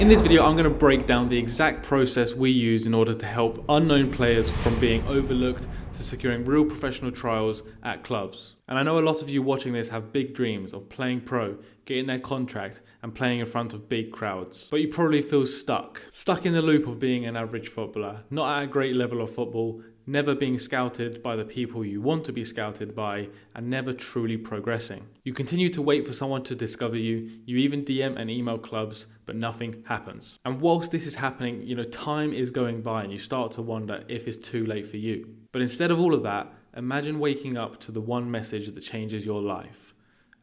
In this video, I'm going to break down the exact process we use in order to help unknown players from being overlooked to securing real professional trials at clubs. And I know a lot of you watching this have big dreams of playing pro, getting their contract and playing in front of big crowds. But you probably feel stuck in the loop of being an average footballer, not at a great level of football, never being scouted by the people you want to be scouted by, and never truly progressing. You continue to wait for someone to discover you, you even DM and email clubs, but nothing happens. And whilst this is happening, time is going by and you start to wonder if it's too late for you. But instead of all of that, imagine waking up to the one message that changes your life.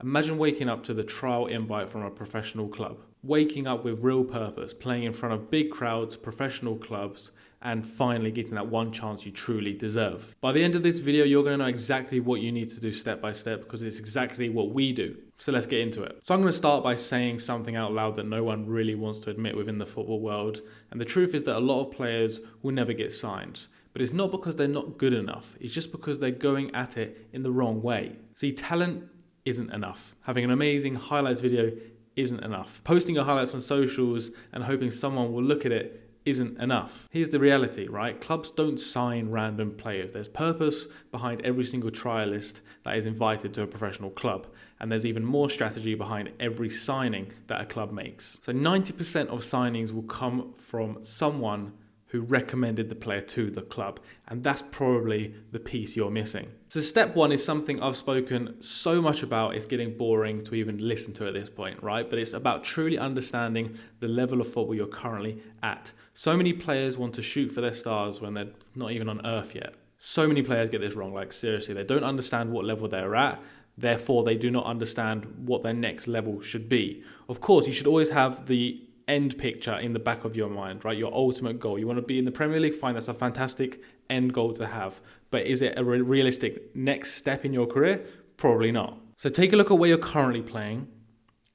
Imagine waking up to the trial invite from a professional club. Waking up with real purpose, playing in front of big crowds, professional clubs, and finally getting that one chance you truly deserve. By the end of this video, you're going to know exactly what you need to do step by step, because it's exactly what we do. So let's get into it. So I'm going to start by saying something out loud that no one really wants to admit within the football world. And the truth is that a lot of players will never get signed. But it's not because they're not good enough. It's just because they're going at it in the wrong way. See, talent isn't enough. Having an amazing highlights video isn't enough. Posting your highlights on socials and hoping someone will look at it isn't enough. Here's the reality, right? Clubs don't sign random players. There's purpose behind every single trialist that is invited to a professional club. And there's even more strategy behind every signing that a club makes. So 90% of signings will come from someone who recommended the player to the club. And that's probably the piece you're missing. So step one is something I've spoken so much about, it's getting boring to even listen to at this point, right? But it's about truly understanding the level of football you're currently at. So many players want to shoot for their stars when they're not even on earth yet. So many players get this wrong, like seriously, they don't understand what level they're at. Therefore, they do not understand what their next level should be. Of course, you should always have the end picture in the back of your mind, right? Your ultimate goal. You want to be in the Premier League, fine, that's a fantastic end goal to have. But is it a realistic next step in your career? Probably not. So take a look at where you're currently playing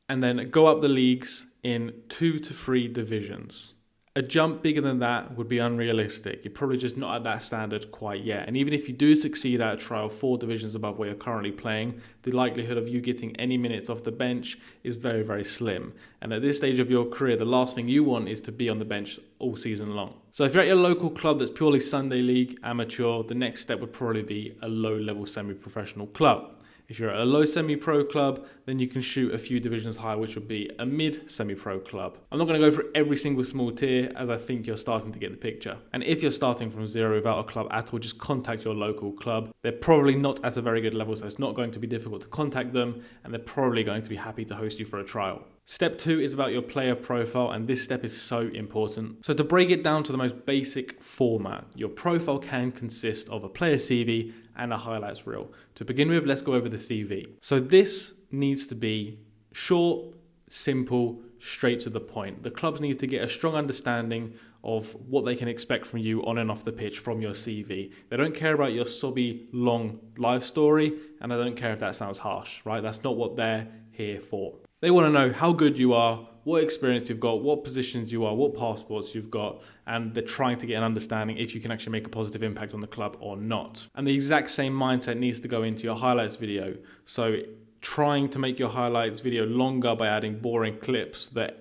and then go up the leagues in 2 to 3 divisions. A jump bigger than that would be unrealistic. You're probably just not at that standard quite yet. And even if you do succeed at a trial 4 divisions above where you're currently playing, the likelihood of you getting any minutes off the bench is very, very slim. And at this stage of your career, the last thing you want is to be on the bench all season long. So if you're at your local club that's purely Sunday league, amateur, the next step would probably be a low-level semi-professional club. If you're at a low semi-pro club, then you can shoot a few divisions higher, which would be a mid semi-pro club. I'm not going to go through every single small tier, as I think you're starting to get the picture. And if you're starting from zero without a club at all, just contact your local club. They're probably not at a very good level, so it's not going to be difficult to contact them, and they're probably going to be happy to host you for a trial. Step 2 is about your player profile, and this step is so important. So to break it down to the most basic format, your profile can consist of a player CV and a highlights reel. To begin with, let's go over the CV. So this needs to be short, simple, straight to the point. The clubs need to get a strong understanding of what they can expect from you on and off the pitch from your CV. They don't care about your sobby, long life story, and I don't care if that sounds harsh, right? That's not what they're here for. They want to know how good you are, what experience you've got, what positions you are, what passports you've got, and they're trying to get an understanding if you can actually make a positive impact on the club or not. And the exact same mindset needs to go into your highlights video. So trying to make your highlights video longer by adding boring clips that,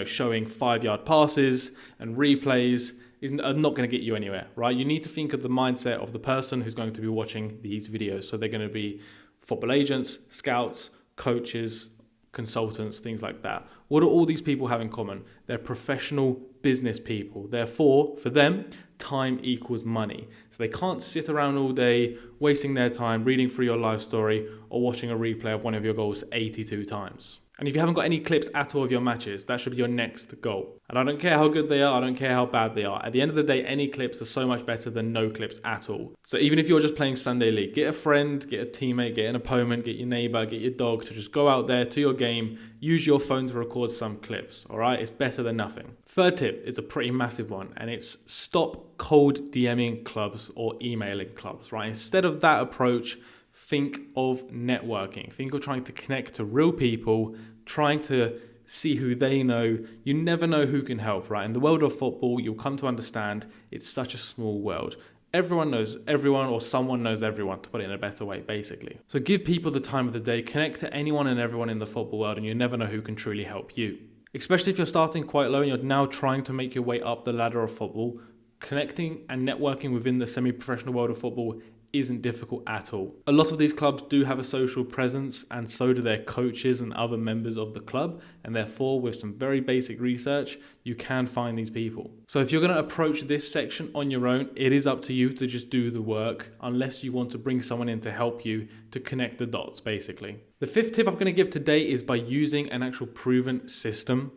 showing 5-yard passes and replays are not going to get you anywhere, right? You need to think of the mindset of the person who's going to be watching these videos. So they're going to be football agents, scouts, coaches, consultants, things like that. What do all these people have in common? They're professional business people. Therefore, for them, time equals money. So they can't sit around all day wasting their time reading through your life story or watching a replay of one of your goals 82 times. And if you haven't got any clips at all of your matches, that should be your next goal. And I don't care how good they are, I don't care how bad they are. At the end of the day, any clips are so much better than no clips at all. So even if you're just playing Sunday League, get a friend, get a teammate, get an opponent, get your neighbor, get your dog to just go out there to your game, use your phone to record some clips, all right? It's better than nothing. Third tip is a pretty massive one, and it's stop cold DMing clubs or emailing clubs, right? Instead of that approach, think of networking. Think of trying to connect to real people, trying to see who they know. You never know who can help, right? In the world of football, you'll come to understand it's such a small world. Everyone knows everyone, or someone knows everyone, to put it in a better way, basically. So give people the time of the day, connect to anyone and everyone in the football world, and you never know who can truly help you. Especially if you're starting quite low and you're now trying to make your way up the ladder of football, connecting and networking within the semi-professional world of football isn't difficult at all. A lot of these clubs do have a social presence, and so do their coaches and other members of the club, and therefore with some very basic research you can find these people. So if you're going to approach this section on your own, it is up to you to just do the work, unless you want to bring someone in to help you to connect the dots basically. The fifth tip I'm going to give today is by using an actual proven system.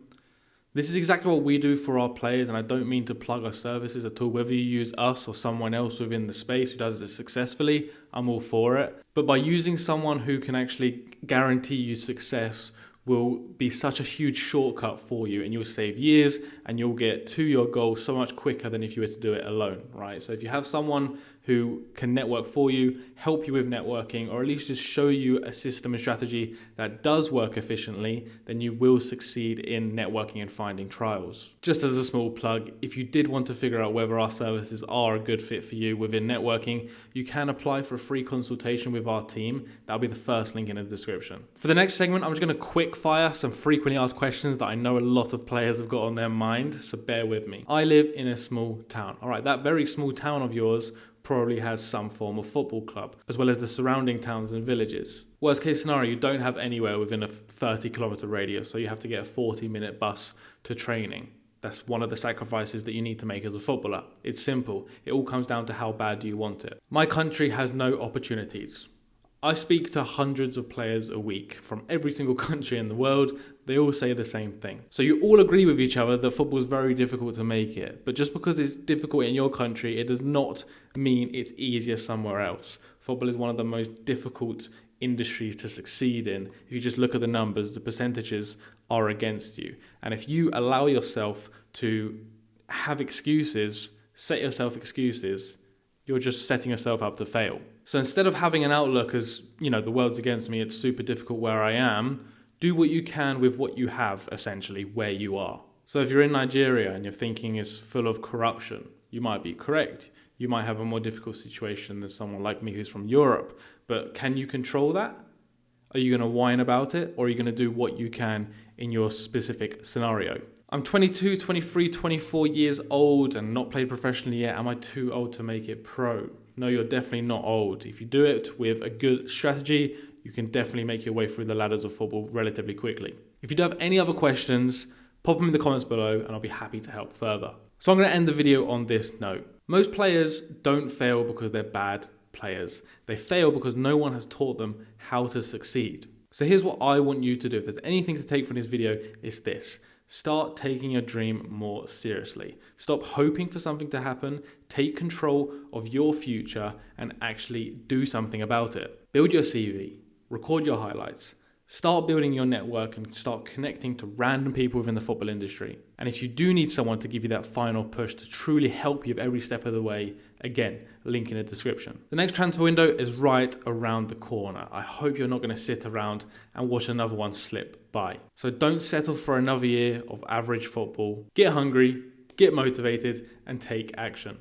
This is exactly what we do for our players, and I don't mean to plug our services at all. Whether you use us or someone else within the space who does it successfully, I'm all for it. But by using someone who can actually guarantee you success will be such a huge shortcut for you, and you'll save years and you'll get to your goal so much quicker than if you were to do it alone, right? So if you have someone who can network for you, help you with networking, or at least just show you a system and strategy that does work efficiently, then you will succeed in networking and finding trials. Just as a small plug, if you did want to figure out whether our services are a good fit for you within networking, you can apply for a free consultation with our team. That'll be the first link in the description. For the next segment, I'm just going to quick fire some frequently asked questions that I know a lot of players have got on their mind, so bear with me. I live in a small town. All right, that very small town of yours probably has some form of football club, as well as the surrounding towns and villages. Worst case scenario, you don't have anywhere within a 30-kilometer radius, so you have to get a 40-minute bus to training. That's one of the sacrifices that you need to make as a footballer. It's simple. It all comes down to how bad do you want it. My country has no opportunities. I speak to hundreds of players a week from every single country in the world. They all say the same thing. So you all agree with each other that football is very difficult to make it. But just because it's difficult in your country, it does not mean it's easier somewhere else. Football is one of the most difficult industries to succeed in. If you just look at the numbers, the percentages are against you. And if you allow yourself to have excuses, set yourself excuses, you're just setting yourself up to fail. So instead of having an outlook as, the world's against me, it's super difficult where I am, do what you can with what you have, essentially, where you are. So if you're in Nigeria and your thinking is full of corruption, you might be correct. You might have a more difficult situation than someone like me who's from Europe. But can you control that? Are you going to whine about it, or are you going to do what you can in your specific scenario? I'm 22, 23, 24 years old and not played professionally yet. Am I too old to make it pro? No, you're definitely not old. If you do it with a good strategy, you can definitely make your way through the ladders of football relatively quickly. If you do have any other questions, pop them in the comments below and I'll be happy to help further. So I'm going to end the video on this note. Most players don't fail because they're bad players. They fail because no one has taught them how to succeed. So here's what I want you to do. If there's anything to take from this video, it's this. Start taking your dream more seriously. Stop hoping for something to happen. Take control of your future and actually do something about it. Build your CV. Record your highlights. Start building your network and start connecting to random people within the football industry. And if you do need someone to give you that final push to truly help you every step of the way, again, link in the description. The next transfer window is right around the corner. I hope you're not going to sit around and watch another one slip by. So don't settle for another year of average football. Get hungry, get motivated, and take action.